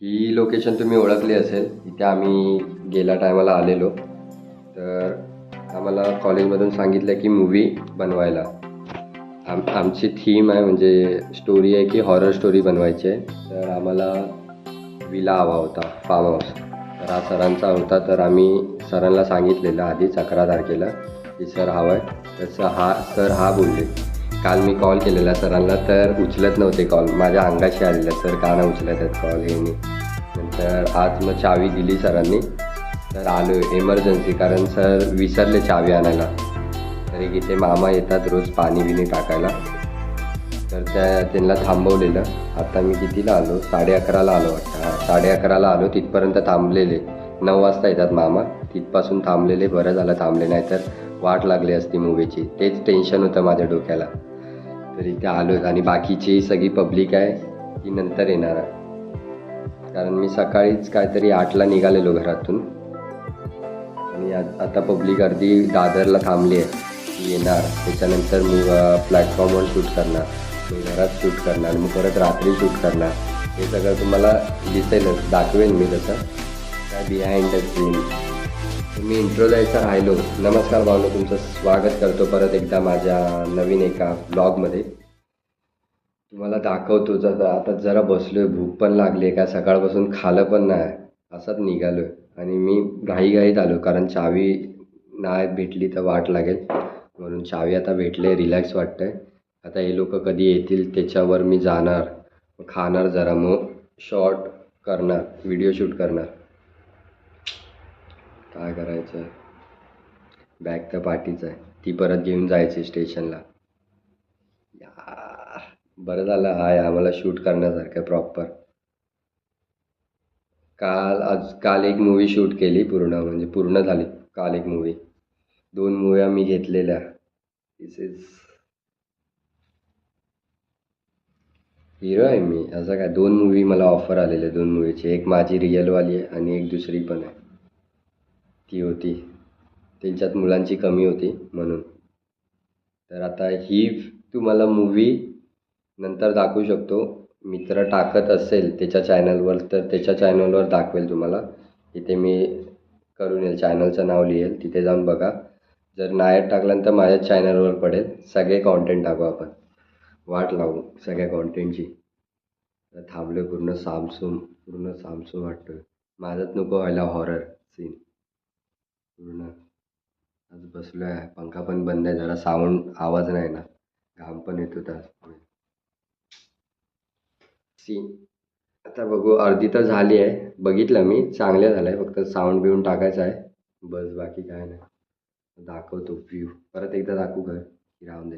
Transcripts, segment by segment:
ही location तुम्ही ओळखली असेल. इथे आम्ही गेल्या टायमाला आलेलो. तर आम्हाला कॉलेजमधून सांगितलं की मूव्ही बनवायला. आमची थीम आहे, म्हणजे स्टोरी आहे की हॉरर स्टोरी बनवायची आहे. तर आम्हाला विला हवा होता, फार्म हाऊस. तर हा सरांचा होता. तर आम्ही सरांना सांगितलेलं आधीच 11 तारखेला की सर हवं आहे. तसं सर बोलले. काल मी कॉल केलेला सरांना, तर उचलत नव्हते कॉल. माझ्या अंगाशी आलेलं, सर का नाही उचलत आहेत कॉल हे नाही. नंतर आज मग चावी दिली सरांनी. तर आलो एमर्जन्सी, कारण सर विसरले चावी आणायला. तरी इथे मामा येतात रोज पाणी बिणी टाकायला. तर त्यांना थांबवलेलं. आता मी कितीला आलो, 11:30ला आलो वाटतं. 11:30ला आलो. तिथपर्यंत थांबलेले. 9 वाजता येतात मामा. तिथपासून थांबलेले. बरं झालं थांबले, नाही तर वाट लागली असती मूवीची. तेच टेन्शन होतं माझ्या डोक्याला. तर इथे आलो. आणि बाकीची सगळी पब्लिक आहे ती नंतर येणार आहे. कारण मी सकाळीच काहीतरी 8ला निघालेलो घरातून. आणि आता पब्लिक अर्धी दादरला थांबली आहे. ती येणार. त्याच्यानंतर मी प्लॅटफॉर्मवर शूट करणार, मी घरात शूट करणार, मग परत रात्री शूट करणार. हे सगळं तुम्हाला दिसेलच, दाखवेन मी तसं काय बिहाइंड द सीन. मी इंट्रो द्यायचा राहिलो. नमस्कार भावनो, तुमचं स्वागत करतो परत एकदा माझ्या नवीन एका ब्लॉगमध्ये. तुम्हाला दाखवतो. आता जरा बसलो आहे, भूक पण लागली आहे. काय सकाळपासून खाल्लं पण नाही, असंच निघालो आहे. आणि मी घाईघाईत आलो, कारण चावी नाही भेटली तर वाट लागेल. म्हणून चावी आता भेटले, रिलॅक्स वाटतं आहे. आता हे लोक कधी येतील त्याच्यावर मी जाणार, मग खाणार जरा, मग शॉर्ट करणार, व्हिडिओ शूट करणार. काय करायचं. बॅग तर पाठीच आहे, ती परत घेऊन जायची स्टेशनला. यार बरं झालं आहे आम्हाला शूट करण्यासारखं प्रॉपर. काल एक मूवी शूट केली, म्हणजे पूर्ण झाली काल एक मूवी. 2 मूव्या मी घेतलेल्या. दिस इज हिरो आहे मी. असं काय, 2 मूवी मला ऑफर आलेले, 2 मूवीचे. एक माझी रिअलवाली आहे आणि एक दुसरी पण आहे. ती होती, त्यांच्यात मुलांची कमी होती म्हणून. तर आता ही तुम्हाला मूवी नंतर दाखवू शकतो. मित्र टाकत असेल त्याच्या चॅनलवर, तर त्याच्या चॅनलवर दाखवेल तुम्हाला. इथे मी करून येईल, चॅनलचं नाव लिहेल, तिथे जाऊन बघा. जर नाही टाकलं तर माझ्याच चॅनलवर पडेल. सगळे कॉन्टेंट टाकू आपण, वाट लावू सगळ्या कॉन्टेंटची. थांबलो पूर्ण सामसूम वाटतोय. माझंच नको व्हायला हॉरर सीन पूर्ण. आज बसलो आहे, पंखा पण बंद आहे, जरा साऊंड आवाज नाही ना, घाम पण येत होता सीन. आता बघू, अर्धी तर झाली आहे. बघितलं मी, चांगलं झालं आहे. फक्त साऊंड बिऊंड टाकायचं आहे बस, बाकी काय नाही. दाखवतो व्ह्यू परत एकदा. दाखवू घर की राहून दे,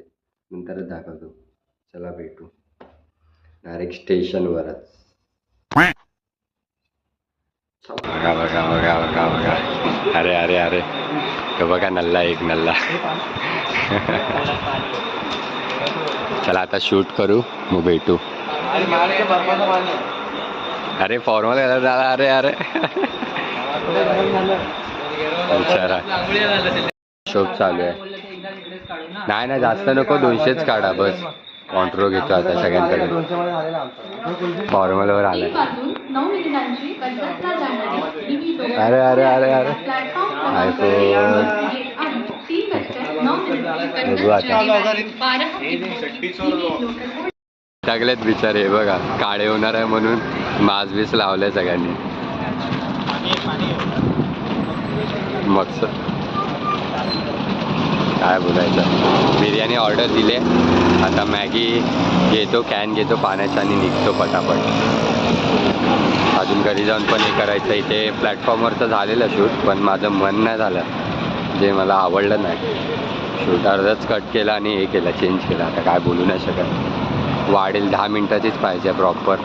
नंतरच दाखवतो. चला भेटू डायरेक्ट स्टेशनवरच. बघा बघा बघा बघा बघा. अरे अरे अरे, तो बघा नल्ला, एक नल्ला. चला आता शूट करू, मग भेटू. अरे फॉर्मल कलर झाला. अरे अरे विचारा. शोप चालू आहे. नाही नाही, जास्त नको, 200च काढा बस. कॉन्ट्रो घेतो आता सगळ्यांकडे. फॉर्मलवर आलाय. अरे अरे अरे अरे, आयफोन बघू आता. टाकलेत बिचारे, हे बघा, काळे होणार आहे म्हणून मास्क बीस लावलंय सगळ्यांनी. मग काय बोलायचं. बिर्याणी ऑर्डर दिले, आता मॅगी घेतो, कॅन घेतो पाण्याचा आणि निघतो पटापट. अजून घरी जाऊन पण हे करायचं. इथे प्लॅटफॉर्मवरचं झालेलं शूट, पण माझं मन नाही झालं, जे मला आवडलं नाही. शूट अर्धच कट केला आणि हे केलं, चेंज केलं. आता काय बोलू नाही शकत. वाढेल 10 मिनटाचीच पाहिजे प्रॉपर.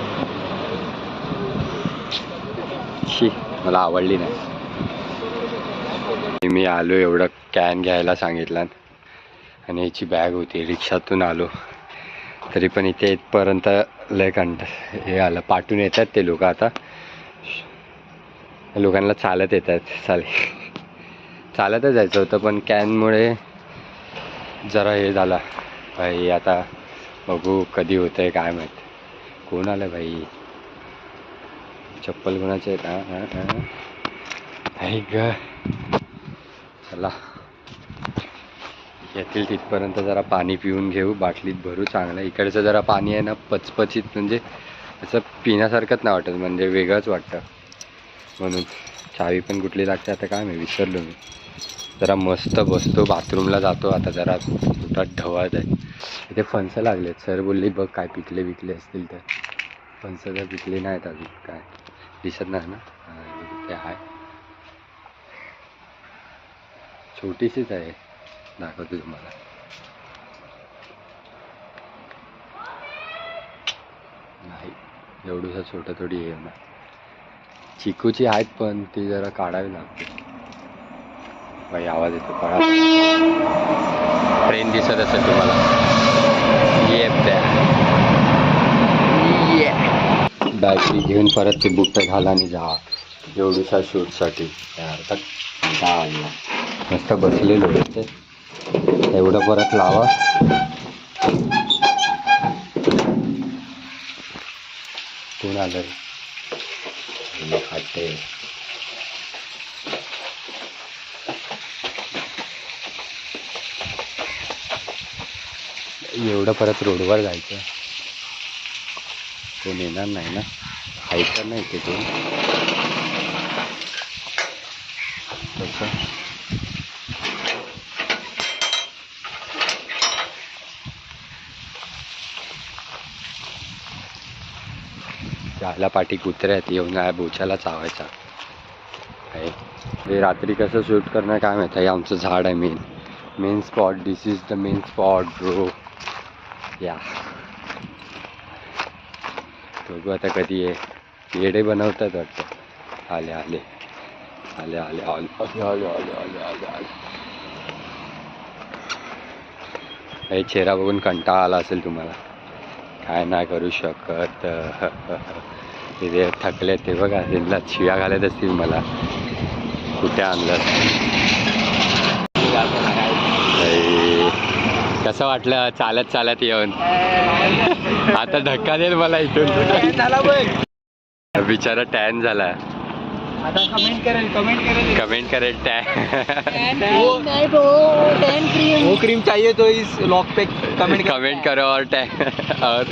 शी, मला आवडली नाही. मी आलो, एवढं कॅन घ्यायला सांगितलं आणि याची बॅग होती. रिक्षातून आलो तरी पण इथे इथपर्यंत लय हे आलं. पाठवून येतात ते लोक. आता लोकांना चालत येतात. चालतच जायचं होतं, पण कॅनमुळे जरा हे झाला भाई. आता बघू कधी होतंय काय माहीत. कोण आलं भाई. चप्पल कोणाचे आहेत? आहे ग. चला येतील तिथपर्यंत जरा पाणी पिऊन घेऊ, बाटलीत भरू चांगलं. इकडचं जरा पाणी आहे ना पचपचीत, म्हणजे असं पिण्यासारखंच नाही वाटत, म्हणजे वेगळंच वाटतं. म्हणून चावी पण कुठली लागते आता काय मी विसरलो. मी जरा मस्त बसतो, बाथरूमला जातो आता. जरा पोटात ढवळत आहे. इथे फणसं लागलेत. सर बोलले बघ काय पिकले विकले असतील तर. फणसं तर पिकले नाहीत अजून. काय दिसत नाही ना? ते आहे, छोटीशीच आहे. दाखवतो तुम्हाला. नाही एवढंसं छोटं थोडी आहे ना. चिकूची आहेत पण ती जरा काढावी लागते. बाई आवाज येतो, काढा. ट्रेन दिसत असेल तुम्हाला. बॅटरी घेऊन परत ते बुट घाला आणि जा एवढ्याशा शूटसाठी. मस्त बसलेलो ते एवढं परत लावा. कोण आलं खाते. एवढं परत रोडवर जायचं, कोण येणार नाही ना. खायचं नाही ते कोण तसं. जायला पाठी कुत्रे आहेत, येऊन बोचाला चावायचा आहे. हे रात्री कसं शूट करणार काय माहिती. आहे आमचं झाड आहे main spot. This is the main spot bro. या बघू आता कधी आहे. येडे बनवतात वाटतं. आले आले आले आले आले आले आले आले आले आले आले. हे चेहरा बघून कंटाळा आला असेल तुम्हाला. काय नाही करू शकत. तिथे थकले ते बघा. त्यांना शिव्या घालत असतील मला. कुठे आणलं. कसं वाटलं चालत चालत येऊन? आता धक्का देईल मला इथून. बिचारा टॅन झाला. आता कमेंट करेल टॅन. वो क्रीम चाहिए तो इस लॉक पे कमेंट करो और टैन और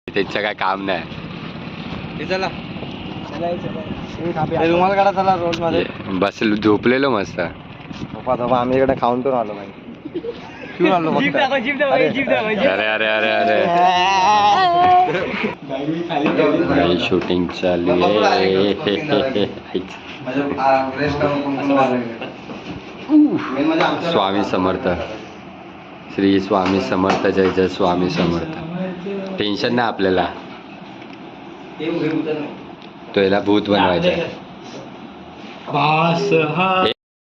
त्याचं काय काम नाही. चला रुमाल काढा. चला रोड मध्ये बस झोपलेलो मस्त. आम्ही इकडे खाऊन पण आलो नाही. अरे अरे अरे अरे शूटिंग चालू आहे. स्वामी समर्थ. श्री स्वामी समर्थ. जय जय स्वामी समर्थ. टेन्शन नाही आपल्याला. तो याला भूत बनवायचा.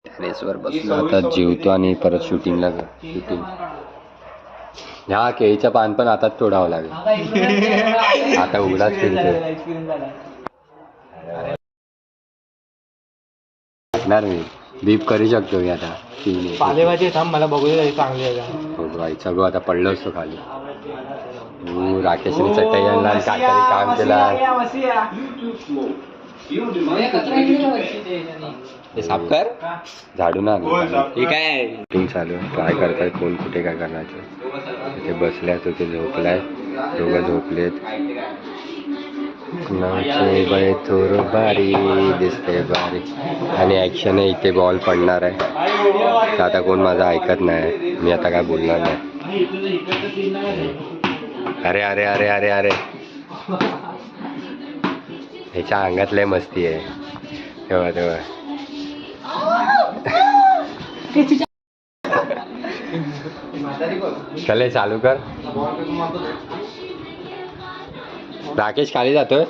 टेरेसवर बसलो आता. जेवतो आणि परत शूटिंगला. शूटिंग ह्या केळीचं पान पण आता तोडावं लागेल. आता उघडाच फिरतो. मी बीप करू शकतो मी आता. पालेभाजी थांब मला बघू दे चांगली आहे. सगळं आता पडलं असतो खाली. राकेशने चटई आणला आणि काहीतरी काम केला. साफ कर. झाडून आण. ठीक आहे. शूटिंग चालू आहे. काय करताय कोण कुठे काय करायचं. तिथे बसल्यात होते झोपलाय. दोघं झोपलेत. बळे थोर बारी दिसते बारी. आणि ॲक्शन आहे इथे. बॉल पडणार आहे. तर आता कोण माझं ऐकत नाही. मी आता काय बोलणार नाही. अरे अरे अरे अरे अरे ह्याच्या अंगात लय मस्ती आहे. तेव्हा तेव्हा चले चालू कर. राकेश खाली जातोय.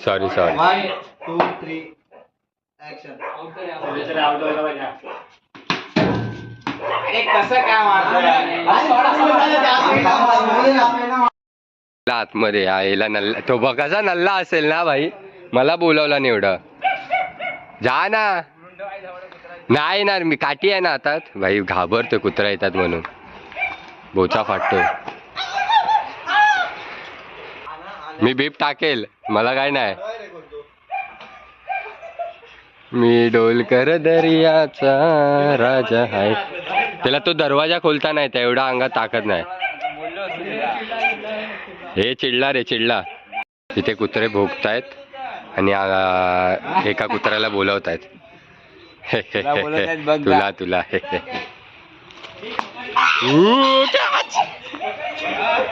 Sorry sorry. 1 2 3 ऍक्शन. आतमध्ये यायला नल्ला तो बघाचा नल्ला असेल ना भाई, मला बोलवला नाही एवढं. जा ना. नाही येणार मी, काठी आहे ना हातात. भाई घाबरतोय कुत्रा येतात म्हणून, बोचा फाटतोय. मी बीप टाकेल, मला काय नाही. मी डोलकर दर्याचा राजा आहे. त्याला तो दरवाजा खोलता नाही, त्या एवढा अंगात ताकद नाही. हे चिडला रे, चिडला. तिथे कुत्रे भोगतायत आणि एका कुत्र्याला बोलवतायत. तुला तुला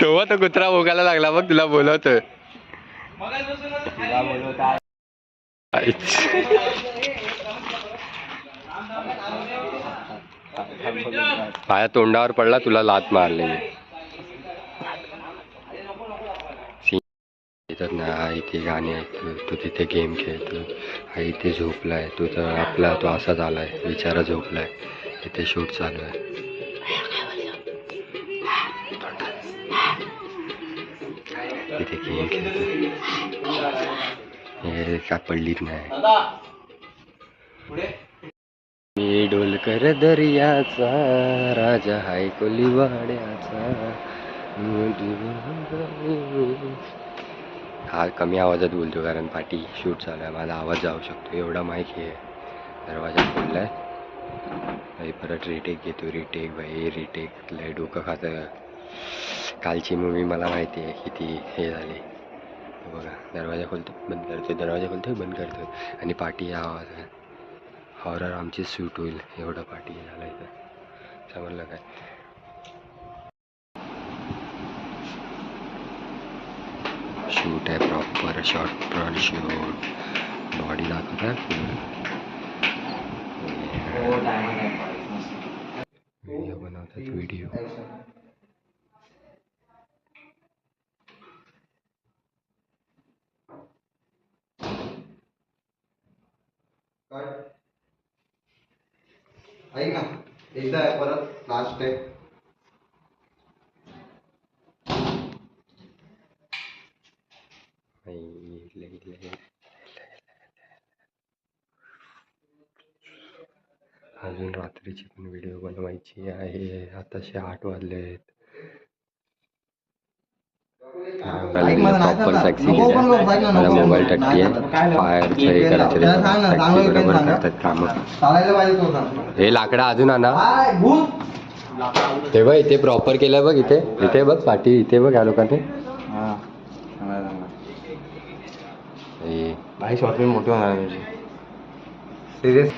तेव्हा तो कुत्रा भोगायला लागला, मग तुला बोलवतोय. माझ्या तोंडावर पडला, तुला लात मारली. ना इथे गाणी ऐकतो, तो तिथे गेम खेळतो. हा इथे झोपलाय, तो तर आपला तो असा झालाय, बिचारा झोपलाय. इथे शूट चालू आहे. इथे गेम खेळतो. हे काय पडलीच नाही. मी डोलकर दर्याचा राजा हाय कोलीवाड्याचा. हा कमी आवाजात बोलतो कारण पाठी शूट चालू आहे, माझा आवाज जाऊ शकतो एवढा माईक हे. दरवाजा खोललाय भाई, परत रिटेक घेतो. रिटेक भाई, रिटेक लय डोकं खातं. कालची मूवी मला माहिती आहे किती हे झाली. बघा, दरवाजा खोलतो बंद करतो, दरवाजा खोलतो बंद करतो, आणि पाठी आवाज आहे. हॉरर आमची शूट होईल एवढं पाठी झालं इथं, समजलं काय. शूट आहे प्रॉपर, शॉर्ट शूट. बॉडी दाखवत आहे, व्हिडिओ बनवतात व्हिडिओ. ऐक ना, एकदा आहे परत लास्ट आहे. अजून रात्रीची पण व्हिडिओ बनवायची आहे. आताशे 8 वाजले आहेत. प्रॉपर टॅक्सी मला मोबाईल टक्की आहे. फायरचं हे करायचं, टॅक्सी बरोबर करतात कामं. हे लाकडं अजून आणा. ते बघ इथे प्रॉपर केलं बघ, इथे इथे बघ पाठी, इथे बघ या लोकांनी. भाई शॉर्ट फिल्म मोठी होणार आहे तुझी. सिरियस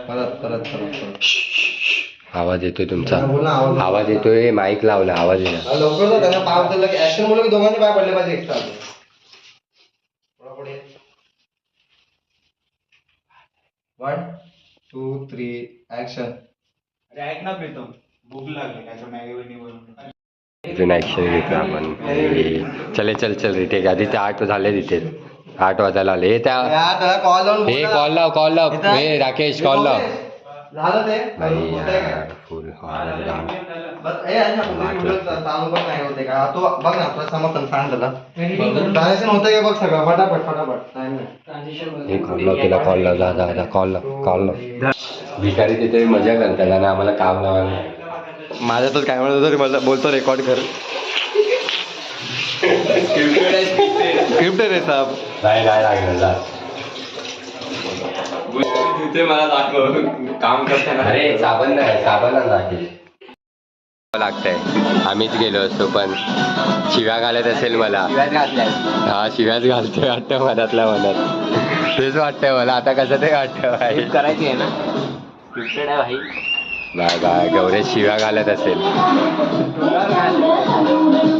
परत परत परत आवाज येतोय तुमचा, आवाज येतोय. माईक लावला, आवाज येणार. लवकर त्यांना पाय उचललं की ऍक्शन मुलं की दोघांचे पाय पडले पाहिजे एक्स्ट्रा. पुढे 1 2 3 ऍक्शन. अरे ऐक ना प्रीतम, भूक लागली काय, मॅगी वगैरे बनवून. अजून ऍक्शन घेतो आपण. चले चल चल रिटेक. आधी ते 8 झाले, तिथे 8 वाजायला आले. हे त्या कॉल लावून हे कॉल लाव, कॉल लाव. हे राकेश कॉल लाव. झालं ते नाही यार, फुल हॉरर गाम. बस हे आहे ना, कुठे चालू पण नाही होते का. तो बघ ना, तुला समजतं, सांग त्याला ट्रान्झॅक्शन होतंय का बघ सगळं. फटाफट फटाफट. हे कॉल लाव, तिला कॉल लाव. जा जा जा, कॉल लाव, कॉल लाव. भिकारी तिथे मजा करतात आणि आम्हाला काम लावायला. माझ्यातच काय म्हणत होतं, मला बोलतो रेकॉर्ड कर. स्क्रिप्ट रे साहेब. नाही नाही लागलं, जा. तिथे मला दाखव काम करताना. अरे साबण नाही, साबण राकेश लागतंय. आम्हीच गेलो असतो पण शिव्या घालत असेल मला. हा शिव्याच घालतोय वाटतं मनातल्या मनात. तेच वाटतंय मला आता, कसं ते वाटतं भाई. करायची आहे ना, स्क्रिप्टेड आहे भाई. बाय बाय, गौरेश शिव्या घालत असेल.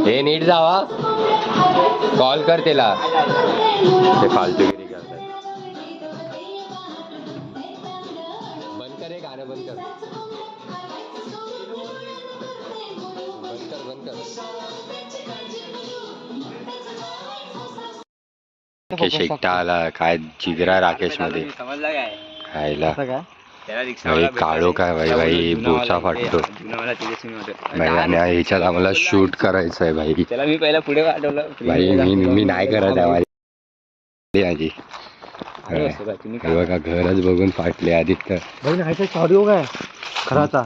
हे नीट जावा, कॉल कर त्याला. ते फालतूगिरी करतात. बंद कर हे गाणं, बंद कर, बंद कर, बंद कर. राकेश एकटा आला, काय जिगरा राकेश मध्ये. समजला काय खायला भाई काढो काय भाई भाई बोचा फाटतो भाई आणि ह्याच्यात आम्हाला शूट करायचं आहे भाई. त्याला मी पहिला पुढे पाठवलं भाई मी नाही करत आहे माझी. हे बघा घरच बघून फाटले आदित्य. भाई नाही ऑडिओ काय खराचा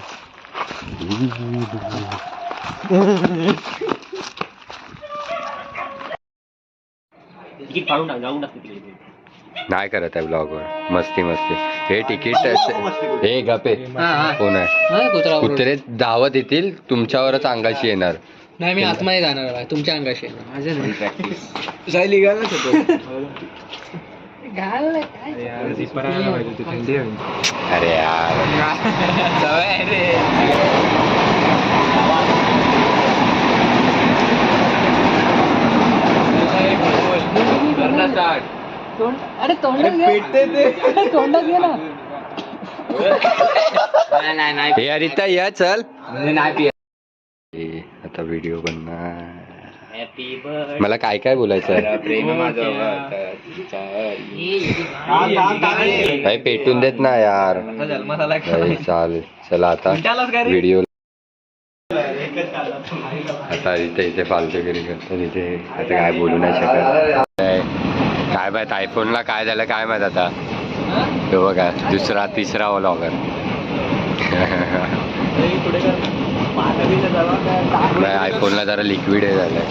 तिकीट काढून टाक जाऊन टाक तिकडे. नाही करत आहे ब्लॉगवर मस्ती मस्ती. हे तिकीट हे गपे कोण आहे कुत्रे धावत येतील तुमच्यावरच अंगाशी येणार. नाही मी आतमध्ये जाणार आहे तुमच्या अंगाशी येणार. माझ्या नाही प्रॅक्टिस जायला घालच होतो घाल थंडी अरे यार सवय रे. अरे तोंडात घे ना. नाही हे अरिता या चल. नाही हे आता व्हिडिओ बनणार. मला काय काय बोलायचं आहे भाई पेटून देत ना यार. भाई चाल चला आता व्हिडिओ. आता इथे फालतूगिरी करतो तिथे आता काय बोलू नाही शकत. काय माहित आयफोनला काय झालं काय माहित आता. तो बघा दुसरा तिसरा व्लॉगर. आयफोनला जरा लिक्विड हे झालंय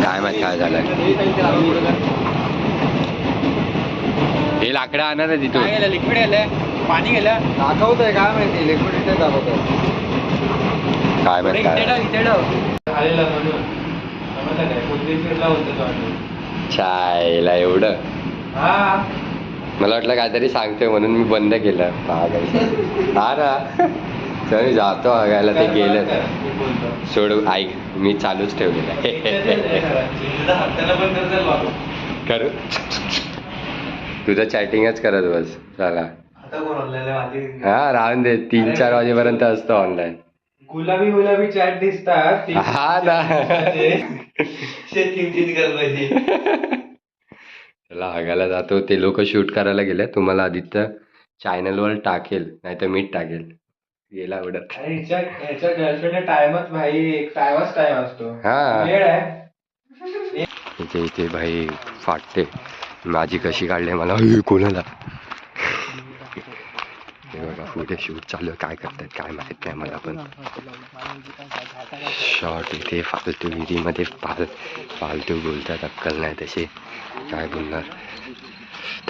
काय माहित काय झालंय. हे लाकडं आणणार आहे तिथून. लिक्विड आलंय पाणी गेलं दाखवत आहे काय माहिती लिक्विड दाखवत आहे काय माहित काय चायला एवढं. मला वाटलं काहीतरी सांगतोय म्हणून मी बंद केलं. हा ना चल मी जातो बघायला. ते गेलं सोड ऐक मी चालूच ठेवलेलं करू. तुझं चॅटिंगच करत बस चला. हा राहून दे 3-4 वाजेपर्यंत असतो ऑनलाईन. गुलाबी चॅट दिसतात. हा ना चला हगायला जातो. ते लोक शूट करायला गेले. तुम्हाला आदित्य चॅनलवर टाकेल नाही तर मीच टाकेल. गेला उडत. याच्या गर्लफ्रेंड टाइमच भाई टाइमच टाइम असतो. हा वेळ आहे. इथे भाई फाटते. माझी कशी काढली मला हे कोणाला. हे बघा पुढे शूट चालू काय करतात काय माहित नाही मला पण. शॉर्ट इथे फालतू विहिरीमध्ये फालतू बोलतात. अक्कल नाही तसे काय बोलणार.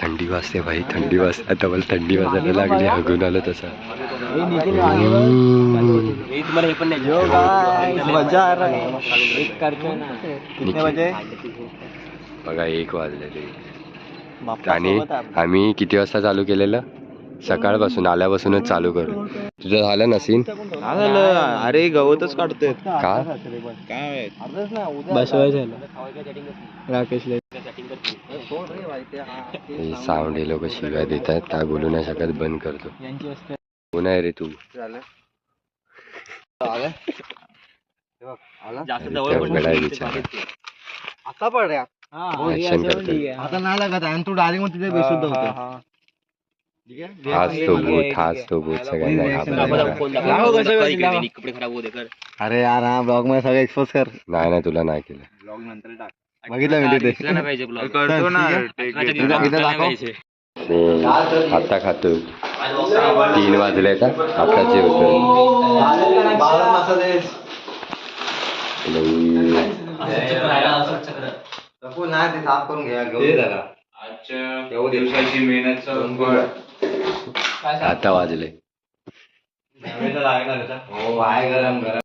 थंडी वाजते भाई थंडी वाजते. आता मला थंडी वाजायला लागली. हगून आलं तसं. बघा 1 वाजलेले. आणि आम्ही किती वाजता चालू केलेलं. सकाळपासून आल्यापासूनच चालू करू. तुझं झालं नसीन. अरे गवतच काढतोय का काय साऊंड हे लोक शिवाय देतात काय बोलू नाही शकत. बंद करतो. कोण आहे रे तू. आता पड रे ऍक्शन करतो. आता नाही लागत आहे तू डायरेक्ट मग तुझ्या बेशुद्ध होतो. हाच तो भूत सगळ्यांना अरे यार हा ब्लॉग मध्ये सगळं एक्सपोज कर. नाही तुला नाही केलं. बघितलं मी तिथे आता खातो. 3 वाजले का आता जेवतो. नाही ते साफ करून घ्या घेऊ दिवसाची मेहनत. आता वाजले. हो आहे गरम गरम.